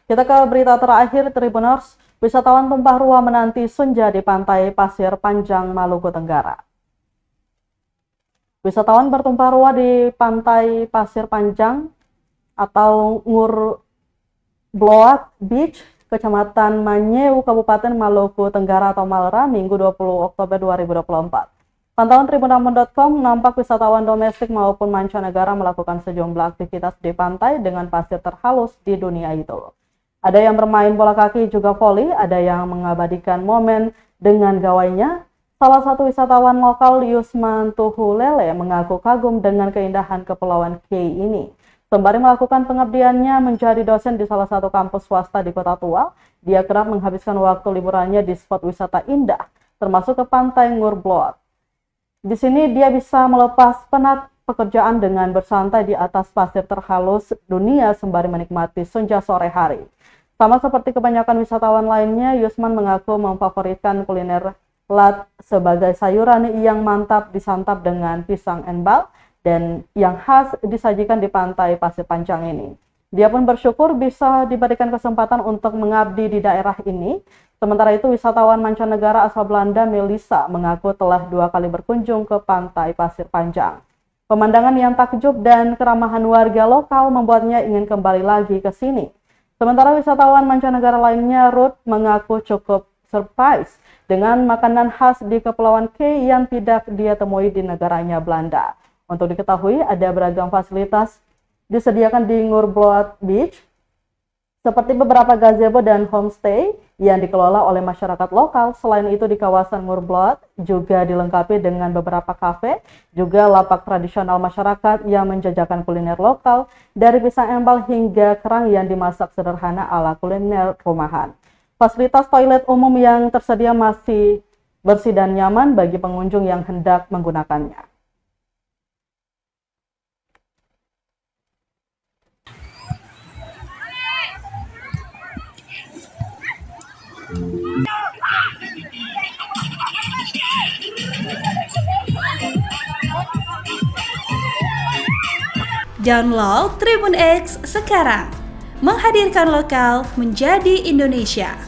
Kita ke berita terakhir, Tribuners. Wisatawan tumpah ruah menanti senja di pantai Pasir Panjang, Maluku Tenggara. Wisatawan bertumpah ruah di pantai Pasir Panjang atau Ngur Bloak Beach, Kecamatan Manyeu, Kabupaten Maluku Tenggara atau Malra, Minggu 20 Oktober 2024. Pantauan tribunambon.com nampak wisatawan domestik maupun mancanegara melakukan sejumlah aktivitas di pantai dengan pasir terhalus di dunia itu. Ada yang bermain bola kaki juga voli, ada yang mengabadikan momen dengan gawainya. Salah satu wisatawan lokal Yusman Tuhulele mengaku kagum dengan keindahan Kepulauan K ini. Sembari melakukan pengabdiannya menjadi dosen di salah satu kampus swasta di Kota Tua, dia kerap menghabiskan waktu liburannya di spot wisata indah, termasuk ke pantai Ngurbloat. Di sini dia bisa melepas penat pekerjaan dengan bersantai di atas pasir terhalus dunia sembari menikmati senja sore hari. Sama seperti kebanyakan wisatawan lainnya, Yusman mengaku memfavoritkan kuliner lat sebagai sayuran yang mantap disantap dengan pisang enbal dan yang khas disajikan di pantai Pasir Panjang ini. Dia pun bersyukur bisa diberikan kesempatan untuk mengabdi di daerah ini. Sementara itu, wisatawan mancanegara asal Belanda Melissa mengaku telah 2 kali berkunjung ke pantai Pasir Panjang. Pemandangan yang takjub dan keramahan warga lokal membuatnya ingin kembali lagi ke sini. Sementara wisatawan mancanegara lainnya, Ruth, mengaku cukup surprise dengan makanan khas di Kepulauan K yang tidak dia temui di negaranya Belanda. Untuk diketahui, ada beragam fasilitas disediakan di Ngurbloat Beach, seperti beberapa gazebo dan homestay yang dikelola oleh masyarakat lokal. Selain itu, di kawasan Ngurbloat juga dilengkapi dengan beberapa kafe, juga lapak tradisional masyarakat yang menjajakan kuliner lokal, dari pisang embal hingga kerang yang dimasak sederhana ala kuliner rumahan. Fasilitas toilet umum yang tersedia masih bersih dan nyaman bagi pengunjung yang hendak menggunakannya. Download Tribun X sekarang, menghadirkan lokal menjadi Indonesia.